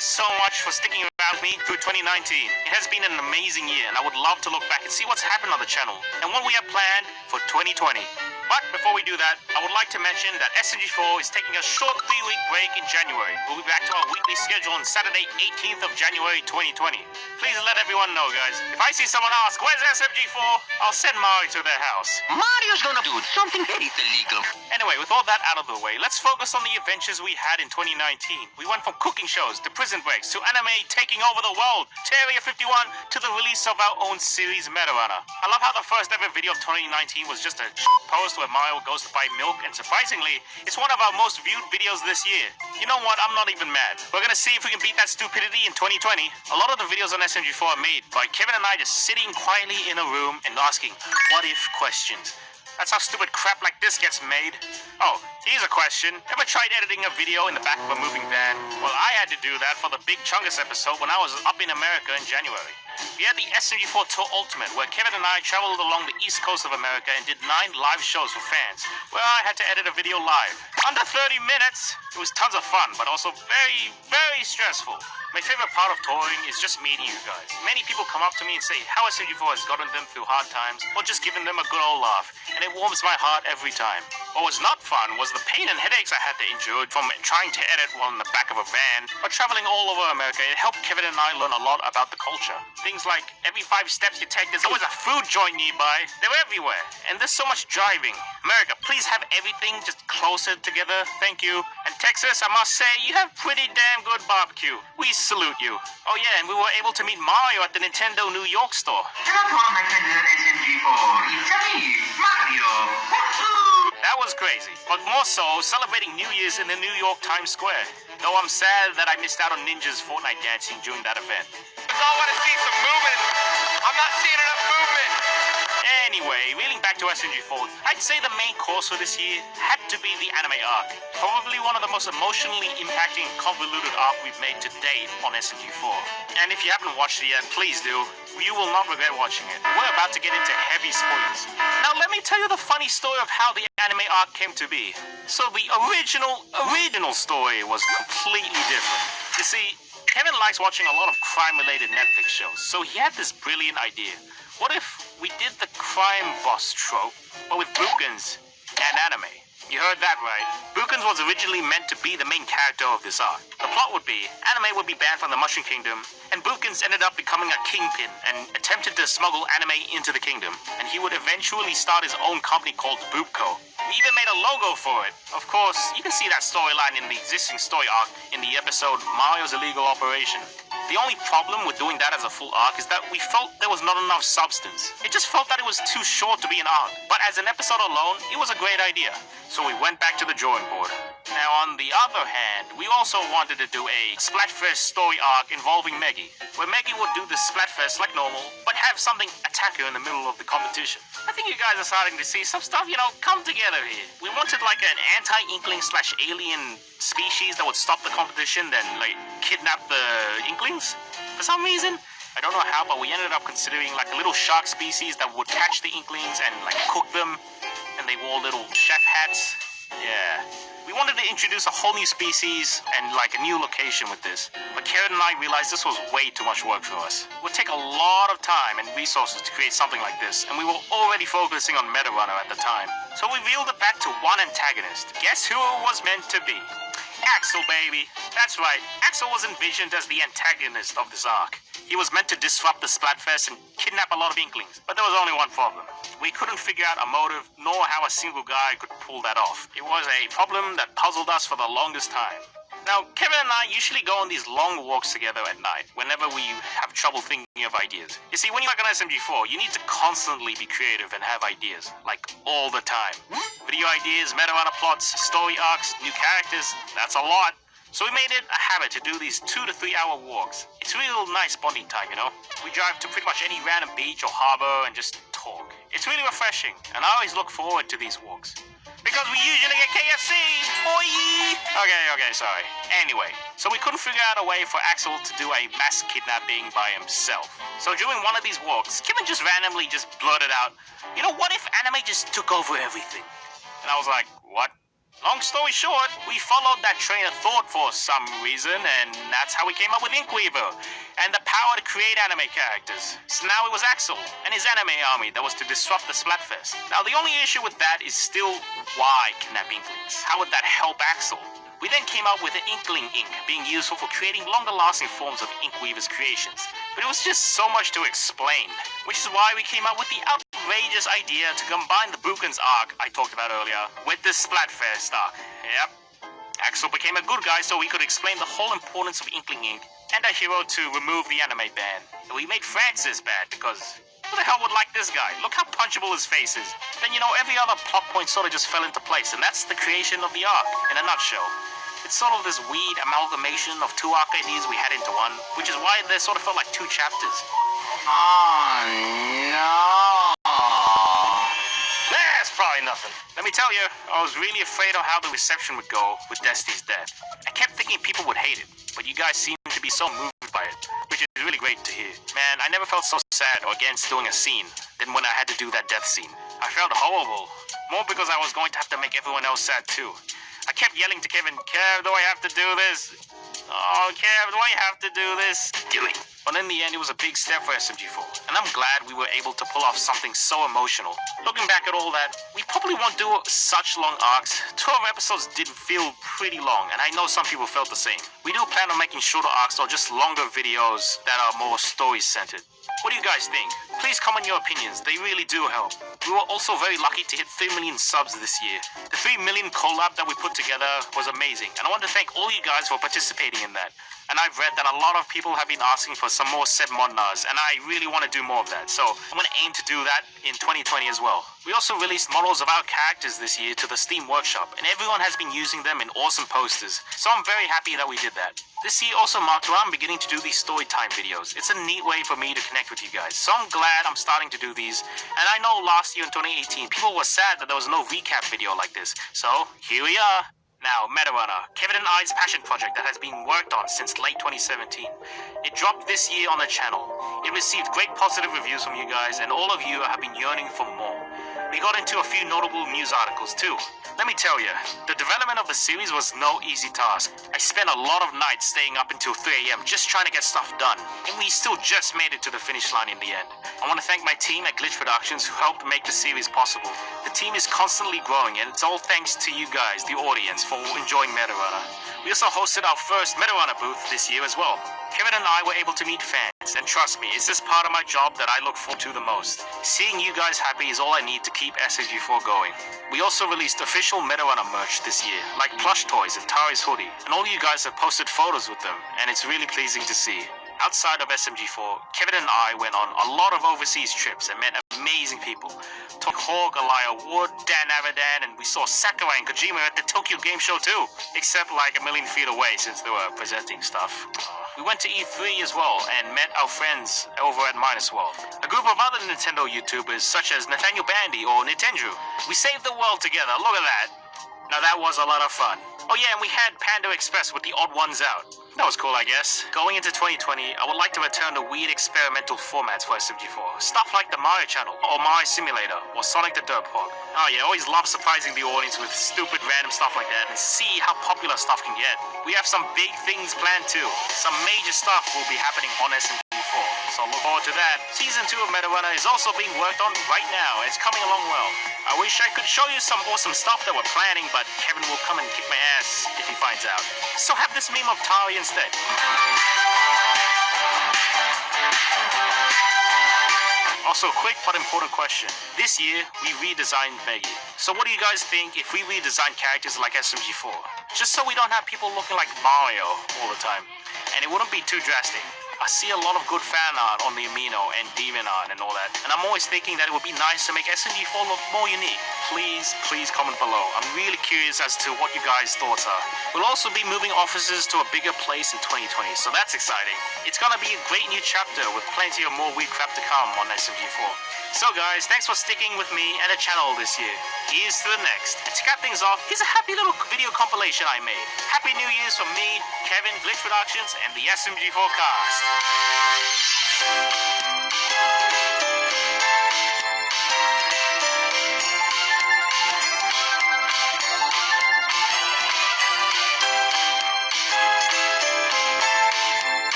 guys so much for sticking around with me through 2019. It has been an amazing year, and I would love to look back and see what's happened on the channel and what we have planned for 2020. But before we do that, I would like to mention that SMG4 is taking a short 3-week break in January. We'll be back to our weekly schedule on Saturday, 18th of January 2020. Please let everyone know, guys. If I see someone ask, where's SMG4? I'll send Mario to their house. Mario's gonna do something illegal. Anyway, with all that out of the way, let's focus on the adventures we had in 2019. We went from cooking shows to prison breaks to anime taking over the world, Terraria 51 to the release of our own series, Meta Runner. I love how the first ever video of 2019 was just a post where Mario goes to buy milk, and surprisingly, it's one of our most viewed videos this year. You know what? I'm not even mad. We're gonna see if we can beat that stupidity in 2020. A lot of the videos on SMG4 are made by Kevin and I just sitting quietly in a room and asking what-if questions. That's how stupid crap like this gets made. Oh, here's a question. Ever tried editing a video in the back of a moving van? Well, I had to do that for the Big Chungus episode when I was up in America in January. We had the SMG4 Tour Ultimate, where Kevin and I traveled along the east coast of America and did 9 live shows for fans, where I had to edit a video live. Under 30 minutes! It was tons of fun, but also very, very stressful. My favorite part of touring is just meeting you guys. Many people come up to me and say how SMG4 has gotten them through hard times, or just given them a good old laugh, and it warms my heart every time. What was not fun was the pain and headaches I had to endure from trying to edit while in the back of a van, or traveling all over America. It helped Kevin and I learn a lot about the culture. Things like every 5 steps you take, there's always a food joint nearby. They're everywhere, and there's so much driving. America, please have everything just closer together. Thank you. And Texas, I must say, you have pretty damn good barbecue. We salute you. Oh yeah, and we were able to meet Mario at the Nintendo New York store. Hello, my friends at SMG4. It's me, Mario. That was crazy, but more so celebrating New Year's in the New York Times Square. Though I'm sad that I missed out on Ninja's Fortnite dancing during that event. I want to see some movement. I'm not seeing enough movement. Anyway, reeling back to SMG4, I'd say the main course for this year had to be the anime arc. Probably one of the most emotionally impacting and convoluted arc we've made to date on SMG4. And if you haven't watched it yet, please do. You will not regret watching it. We're about to get into heavy spoilers. Now let me tell you the funny story of how the anime arc came to be. So the original story was completely different. You see, Kevin likes watching a lot of crime-related Netflix shows, so he had this brilliant idea. What if we did the crime boss trope, but with bookends and anime? You heard that right. Bookends was originally meant to be the main character of this arc. The plot would be, anime would be banned from the Mushroom Kingdom, and Bookends ended up becoming a kingpin and attempted to smuggle anime into the kingdom, and he would eventually start his own company called Boopco. He even made a logo for it. Of course, you can see that storyline in the existing story arc in the episode Mario's Illegal Operation. The only problem with doing that as a full arc is that we felt there was not enough substance. It just felt that it was too short to be an arc. But as an episode alone, it was a great idea. So we went back to the drawing board. Now on the other hand, we also wanted to do a Splatfest story arc involving Meggy, where Meggy would do the Splatfest like normal, but have something attack her in the middle of the competition. I think you guys are starting to see some stuff, come together here. We wanted like an anti-Inkling/alien species that would stop the competition, then kidnap the Inklings. For some reason, I don't know how, but we ended up considering like a little shark species that would catch the Inklings and cook them, and they wore little chef hats. Yeah. We wanted to introduce a whole new species and a new location with this, but Karen and I realized this was way too much work for us. It would take a lot of time and resources to create something like this, and we were already focusing on Meta Runner at the time. So we reeled it back to one antagonist. Guess who it was meant to be? Axel, baby. That's right, Axel was envisioned as the antagonist of this arc. He was meant to disrupt the Splatfest and kidnap a lot of Inklings, but there was only one problem. We couldn't figure out a motive, nor how a single guy could pull that off. It was a problem that puzzled us for the longest time. Now, Kevin and I usually go on these long walks together at night, whenever we have trouble thinking of ideas. You see, when you work on SMG4, you need to constantly be creative and have ideas, all the time. Video ideas, meta-runner plots, story arcs, new characters, that's a lot. So we made it a habit to do these 2 to 3 hour walks. It's real nice bonding time, We drive to pretty much any random beach or harbor and just talk. It's really refreshing, and I always look forward to these walks. Because we usually get KFC! Boy! Okay, sorry. Anyway, so we couldn't figure out a way for Axel to do a mass kidnapping by himself. So during one of these walks, Kevin just randomly blurted out, what if anime just took over everything? And I was like, what? Long story short, we followed that train of thought for some reason, and that's how we came up with Inkweaver and the power to create anime characters. So now it was Axel and his anime army that was to disrupt the Splatfest. Now the only issue with that is still why kidnap Inklings? How would that help Axel? We then came up with the Inkling ink being useful for creating longer-lasting forms of Inkweaver's creations. But it was just so much to explain, which is why we came up with the outrageous idea to combine the Buchan's arc I talked about earlier with the Splatfest arc. Yep. Axel became a good guy so we could explain the whole importance of Inkling ink and a hero to remove the anime ban. And we made Francis bad because who the hell would like this guy? Look how punchable his face is. Then, every other plot point sort of just fell into place, and that's the creation of the arc in a nutshell. It's sort of this weird amalgamation of two arc ideas we had into one, which is why they sort of felt like two chapters. Oh no! That's probably nothing. Let me tell you, I was really afraid of how the reception would go with Destiny's death. I kept thinking people would hate it, but you guys seem to be so moved by it, which is really great to hear. Man, I never felt so sad or against doing a scene than when I had to do that death scene. I felt horrible, more because I was going to have to make everyone else sad too. I kept yelling to Kevin, Kev, do I have to do this? Oh, Kev, do I have to do this? Do it. But in the end, it was a big step for SMG4, and I'm glad we were able to pull off something so emotional. Looking back at all that, we probably won't do such long arcs. 12 episodes did feel pretty long, and I know some people felt the same. We do plan on making shorter arcs or just longer videos that are more story-centered. What do you guys think? Please comment your opinions, they really do help. We were also very lucky to hit 3 million subs this year. The 3 million collab that we put together was amazing, and I want to thank all you guys for participating in that. And I've read that a lot of people have been asking for some more Seb Modnars, and I really want to do more of that, so I'm going to aim to do that in 2020 as well. We also released models of our characters this year to the Steam Workshop, and everyone has been using them in awesome posters, so I'm very happy that we did that. This year also marked where I'm beginning to do these story time videos. It's a neat way for me to connect with you guys, so I'm glad I'm starting to do these. And I know last year in 2018, people were sad that there was no recap video like this, so here we are. Now, Metarunner, Kevin and I's passion project that has been worked on since late 2017. It dropped this year on the channel. It received great positive reviews from you guys, and all of you have been yearning for more. We got into a few notable news articles too. Let me tell you, the development of the series was no easy task. I spent a lot of nights staying up until 3 AM just trying to get stuff done, and we still just made it to the finish line in the end. I want to thank my team at Glitch Productions who helped make the series possible. The team is constantly growing, and it's all thanks to you guys, the audience, for enjoying Metarunner. We also hosted our first Metarunner booth this year as well. Kevin and I were able to meet fans, and trust me, it's this part of my job that I look forward to the most. Seeing you guys happy is all I need to keep SMG4 going. We also released official Metarunner merch this year, like plush toys and Tari's hoodie, and all you guys have posted photos with them, and it's really pleasing to see. Outside of SMG4, Kevin and I went on a lot of overseas trips and met amazing people. Talk Hawk, Elia Wood, Dan Avadan, and we saw Sakurai and Kojima at the Tokyo Game Show too, except like a million feet away since they were presenting stuff. We went to E3 as well and met our friends over at Minus World, a group of other Nintendo YouTubers such as Nathaniel Bandy or Nintendo. We saved the world together, look at that. Now that was a lot of fun. Oh yeah, and we had Panda Express with the Odd Ones Out. That was cool, I guess. Going into 2020, I would like to return to weird experimental formats for SMG4. Stuff like the Mario Channel, or Mario Simulator, or Sonic the Dirtbog. Oh yeah, I always love surprising the audience with stupid random stuff like that and see how popular stuff can get. We have some big things planned too. Some major stuff will be happening on SMG4, so look forward to that. Season 2 of Metarunner is also being worked on right now. It's coming along well. I wish I could show you some awesome stuff that we're planning, but Kevin will come and kick my ass if he finds out. So have this meme of Tari instead. Also, quick but important question. This year, we redesigned Meggy. So what do you guys think if we redesign characters like SMG4? Just so we don't have people looking like Mario all the time. And it wouldn't be too drastic. I see a lot of good fan art on the Amino and Demon art and all that, and I'm always thinking that it would be nice to make SMG4 look more unique. Please comment below. I'm really curious as to what you guys' thoughts are. We'll also be moving offices to a bigger place in 2020, so that's exciting. It's gonna be a great new chapter with plenty of more weird crap to come on SMG4. So guys, thanks for sticking with me and the channel this year. Here's to the next. And to cap things off, here's a happy little video compilation I made. Happy New Year's from me, Kevin, Glitch Productions, and the SMG4 cast.